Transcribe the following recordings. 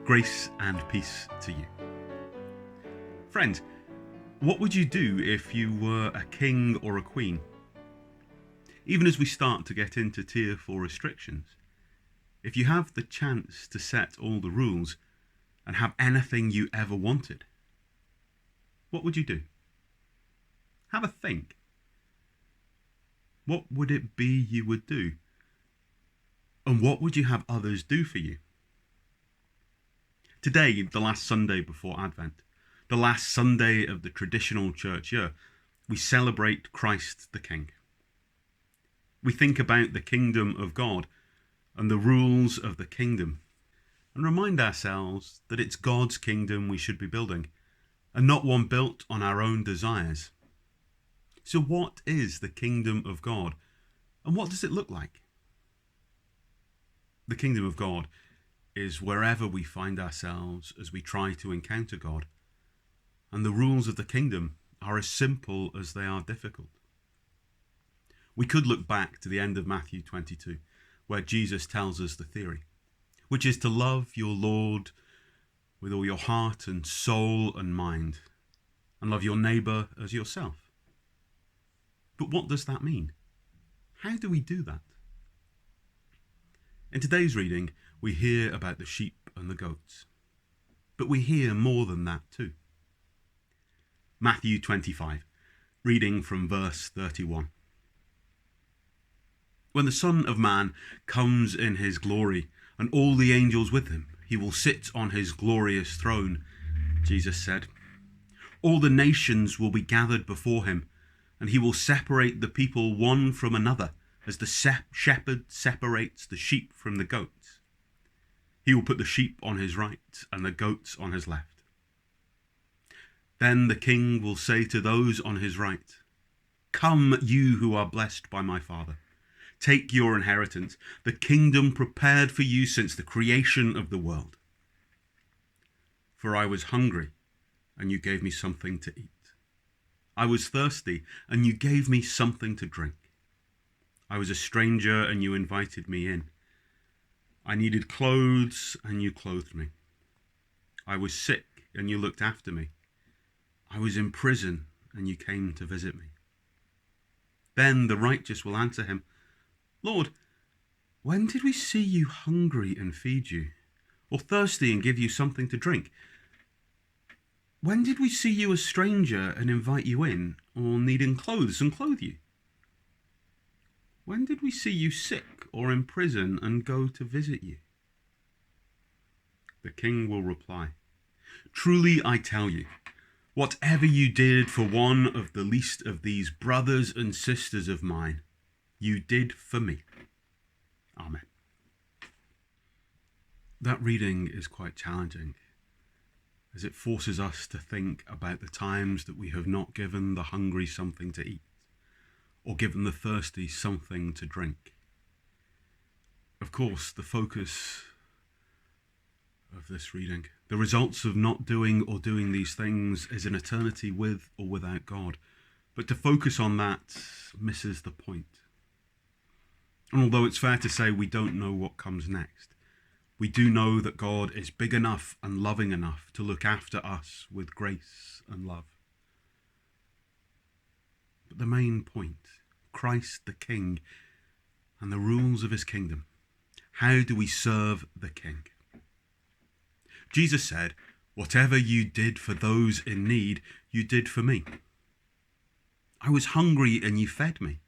Grace and peace to you. Friend, what would you do if you were a king or a queen? Even as we start to get into tier 4 restrictions, if you have the chance to set all the rules and have anything you ever wanted, what would you do? Have a think. What would it be you would do? And what would you have others do for you? Today, the last Sunday before Advent, the last Sunday of the traditional church year, we celebrate Christ the King. We think about the kingdom of God and the rules of the kingdom and remind ourselves that it's God's kingdom we should be building and not one built on our own desires. So what is the kingdom of God and what does it look like? The kingdom of God is wherever we find ourselves as we try to encounter God. And the rules of the kingdom are as simple as they are difficult. We could look back to the end of Matthew 22, where Jesus tells us the theory, which is to love your Lord with all your heart and soul and mind, and love your neighbour as yourself. But what does that mean? How do we do that? In today's reading, we hear about the sheep and the goats, but we hear more than that too. Matthew 25, reading from verse 31. When the Son of Man comes in his glory and all the angels with him, he will sit on his glorious throne, Jesus said. All the nations will be gathered before him, and he will separate the people one from another, as the shepherd separates the sheep from the goats. He will put the sheep on his right and the goats on his left. Then the king will say to those on his right, "Come, you who are blessed by my Father. Take your inheritance, the kingdom prepared for you since the creation of the world. For I was hungry, and you gave me something to eat. I was thirsty, and you gave me something to drink. I was a stranger, and you invited me in. I needed clothes, and you clothed me. I was sick, and you looked after me. I was in prison, and you came to visit me." Then the righteous will answer him, "Lord, when did we see you hungry and feed you, or thirsty and give you something to drink? When did we see you a stranger and invite you in, or needing clothes and clothe you? When did we see you sick or in prison and go to visit you?" The king will reply, "Truly I tell you, whatever you did for one of the least of these brothers and sisters of mine, you did for me." Amen. That reading is quite challenging, as it forces us to think about the times that we have not given the hungry something to eat, or given the thirsty something to drink. Of course, the focus of this reading, the results of not doing or doing these things, is an eternity with or without God. But to focus on that misses the point. And although it's fair to say we don't know what comes next, we do know that God is big enough and loving enough to look after us with grace and love. But the main point, Christ the King and the rules of his kingdom. How do we serve the King? Jesus said, "Whatever you did for those in need, you did for me. I was hungry and you fed me.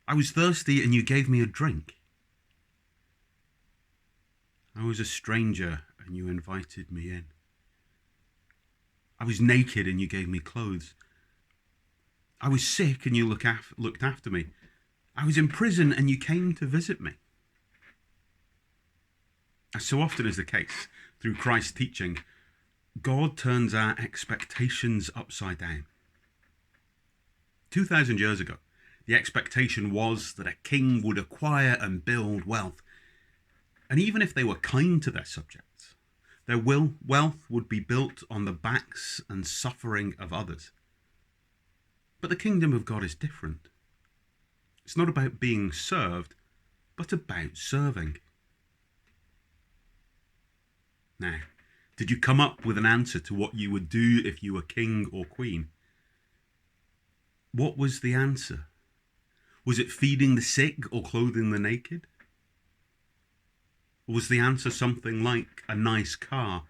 I was thirsty and you gave me a drink. I was a stranger and you invited me in. I was naked and you gave me clothes. I was sick and you looked after me. I was in prison and you came to visit me." As so often is the case, through Christ's teaching, God turns our expectations upside down. 2,000 years ago, the expectation was that a king would acquire and build wealth. And even if they were kind to their subjects, their wealth would be built on the backs and suffering of others. But the kingdom of God is different. It's not about being served, but about serving. Now, did you come up with an answer to what you would do if you were king or queen? What was the answer? Was it feeding the sick or clothing the naked? Or was the answer something like a nice car,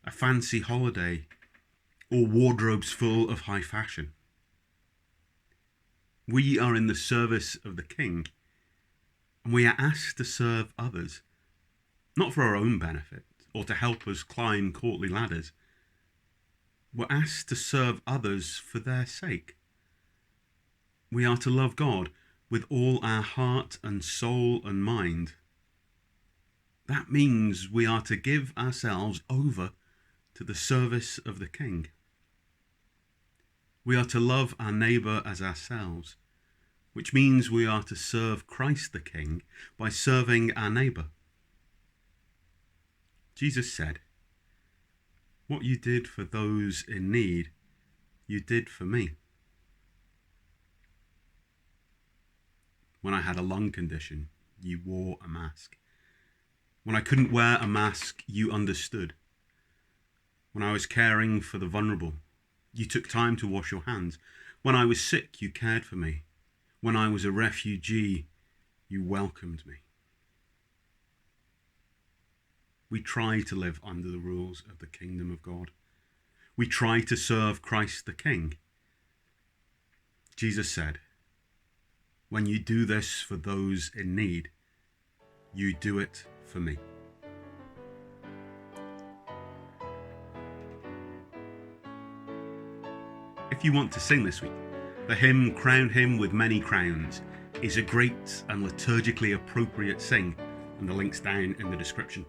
a fancy holiday, or wardrobes full of high fashion? We are in the service of the King, and we are asked to serve others, not for our own benefit or to help us climb courtly ladders. We're asked to serve others for their sake. We are to love God with all our heart and soul and mind. That means we are to give ourselves over to the service of the King. We are to love our neighbour as ourselves, which means we are to serve Christ the King by serving our neighbour. Jesus said, "What you did for those in need, you did for me." When I had a lung condition, you wore a mask. When I couldn't wear a mask, you understood. When I was caring for the vulnerable, you took time to wash your hands. When I was sick, you cared for me. When I was a refugee, you welcomed me. We try to live under the rules of the kingdom of God. We try to serve Christ the King. Jesus said, "When you do this for those in need, you do it for me." If you want to sing this week, the hymn "Crown Him with Many Crowns" is a great and liturgically appropriate sing, and the link's down in the description.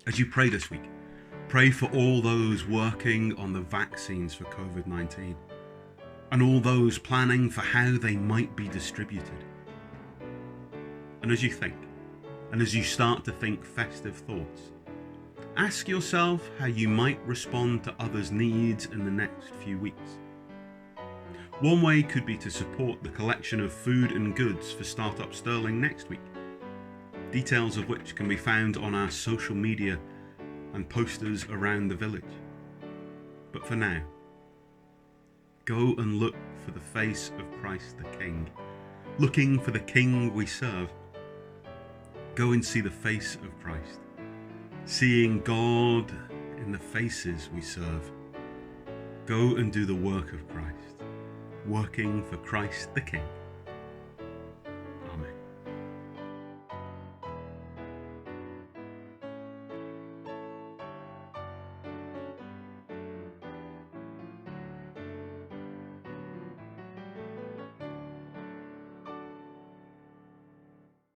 As you pray this week, pray for all those working on the vaccines for COVID-19 and all those planning for how they might be distributed. And as you think, and as you start to think festive thoughts, ask yourself how you might respond to others' needs in the next few weeks. One way could be to support the collection of food and goods for Startup Sterling next week, details of which can be found on our social media and posters around the village. But for now, go and look for the face of Christ the King, looking for the King we serve. Go and see the face of Christ, seeing God in the faces we serve. Go and do the work of Christ, working for Christ the King.